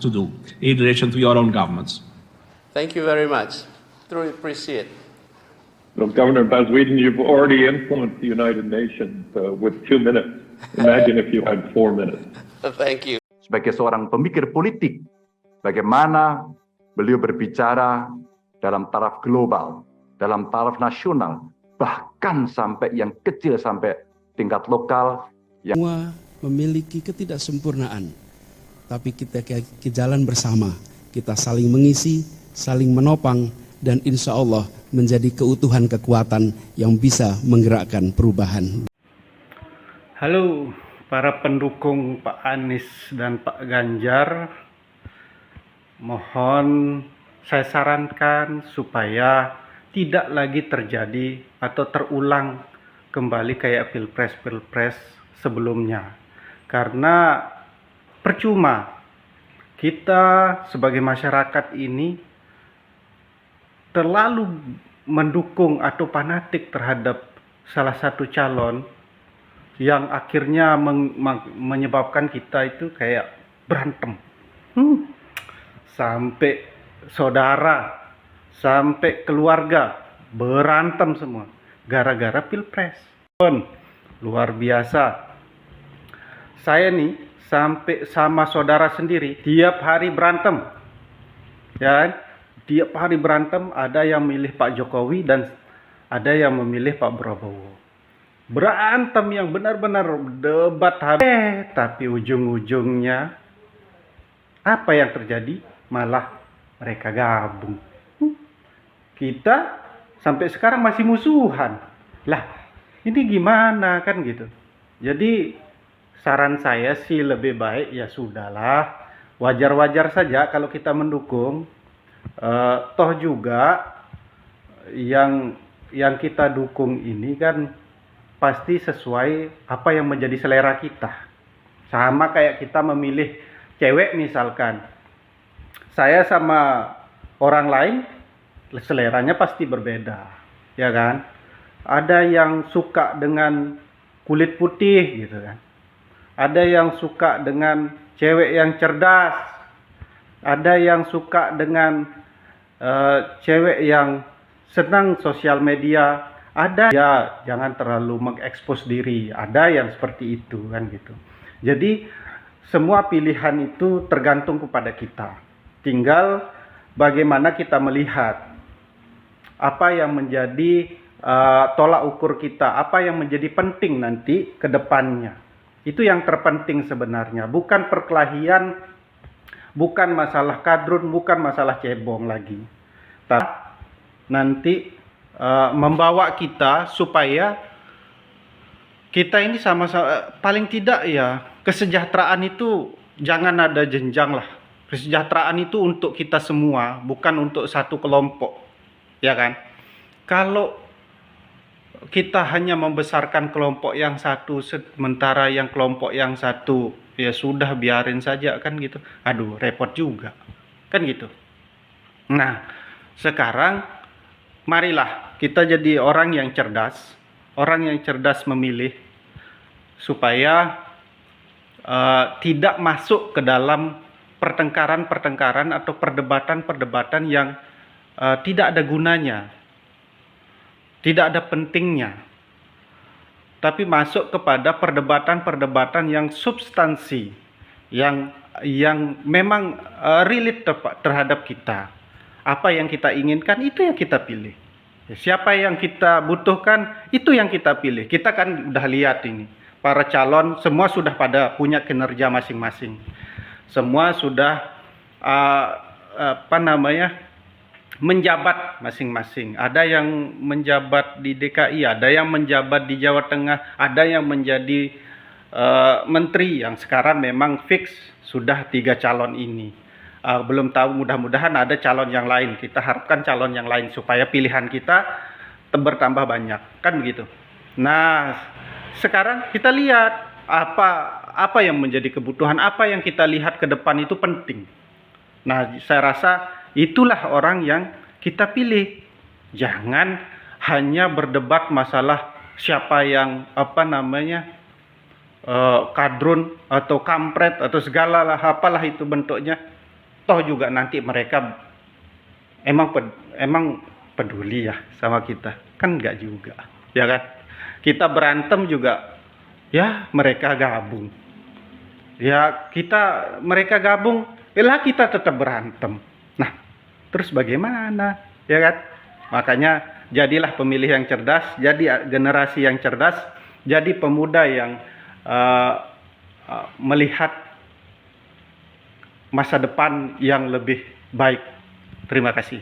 to do in relation to your own governments. Thank you very much. Truly appreciate. Well, Governor Bas Whedon, you've already influenced the United Nations with 2 minutes. Imagine if you had 4 minutes. Thank you. Sebagai seorang pemikir politik, bagaimana beliau berbicara dalam taraf global, dalam taraf nasional, bahkan sampai yang kecil, sampai tingkat lokal. Semua memiliki ketidaksempurnaan, tapi kita ke jalan bersama, kita saling mengisi, saling menopang, dan insya Allah menjadi keutuhan kekuatan yang bisa menggerakkan perubahan. Halo para pendukung Pak Anies dan Pak Ganjar, mohon saya sarankan supaya tidak lagi terjadi atau terulang kembali kayak pilpres sebelumnya. Karena percuma kita sebagai masyarakat ini terlalu mendukung atau fanatik terhadap salah satu calon yang akhirnya menyebabkan kita itu kayak berantem. Sampai saudara, sampai keluarga berantem semua gara-gara pilpres. Luar biasa. Saya nih sampai sama saudara sendiri tiap hari berantem. Ya, tiap hari berantem, ada yang milih Pak Jokowi dan ada yang memilih Pak Prabowo. Berantem yang benar-benar debat habis, tapi ujung-ujungnya apa yang terjadi? Malah mereka gabung. Kita sampai sekarang masih musuhan. Lah, ini gimana kan gitu. Jadi saran saya sih lebih baik ya sudahlah, wajar-wajar saja kalau kita mendukung. Toh juga yang kita dukung ini kan pasti sesuai apa yang menjadi selera kita. Sama kayak kita memilih cewek misalkan. Saya sama orang lain seleranya pasti berbeda, ya kan? Ada yang suka dengan kulit putih gitu kan. Ada yang suka dengan cewek yang cerdas. Ada yang suka dengan cewek yang senang sosial media. Ada ya jangan terlalu mengekspos diri. Ada yang seperti itu kan gitu. Jadi semua pilihan itu tergantung kepada kita. Tinggal bagaimana kita melihat apa yang menjadi tolak ukur kita, apa yang menjadi penting nanti ke depannya. Itu yang terpenting sebenarnya, bukan perkelahian, bukan masalah kadrun, bukan masalah cebong lagi. Tapi nanti membawa kita supaya kita ini sama-sama, paling tidak ya kesejahteraan itu jangan ada jenjang lah. Kesejahteraan itu untuk kita semua, bukan untuk satu kelompok, ya kan? Kalau kita hanya membesarkan kelompok yang satu, sementara yang kelompok yang satu ya sudah biarin saja kan gitu. Aduh, repot juga kan gitu. Nah, sekarang marilah kita jadi orang yang cerdas, memilih supaya tidak masuk ke dalam pertengkaran atau perdebatan yang tidak ada gunanya, tidak ada pentingnya, tapi masuk kepada perdebatan yang substansi, yang memang relate terhadap kita. Apa yang kita inginkan itu yang kita pilih. Siapa yang kita butuhkan itu yang kita pilih. Kita kan udah lihat ini, para calon semua sudah pada punya kinerja masing-masing. Semua sudah menjabat masing-masing. Ada yang menjabat di DKI, ada yang menjabat di Jawa Tengah, ada yang menjadi menteri yang sekarang memang fix sudah 3 calon ini. Belum tahu, mudah-mudahan ada calon yang lain. Kita harapkan calon yang lain supaya pilihan kita bertambah banyak, kan begitu. Nah, sekarang kita lihat apa yang menjadi kebutuhan, apa yang kita lihat ke depan itu penting. Nah, saya rasa itulah orang yang kita pilih. Jangan hanya berdebat masalah siapa yang kadrun atau kampret atau segala lah, apalah itu bentuknya. Toh juga nanti mereka emang peduli ya sama kita? Kan enggak juga, ya kan? Kita berantem juga, ya mereka gabung. Ya mereka gabung, lah kita tetap berantem. Nah, terus bagaimana, ya kan? Makanya jadilah pemilih yang cerdas, jadi generasi yang cerdas, jadi pemuda yang melihat masa depan yang lebih baik. Terima kasih.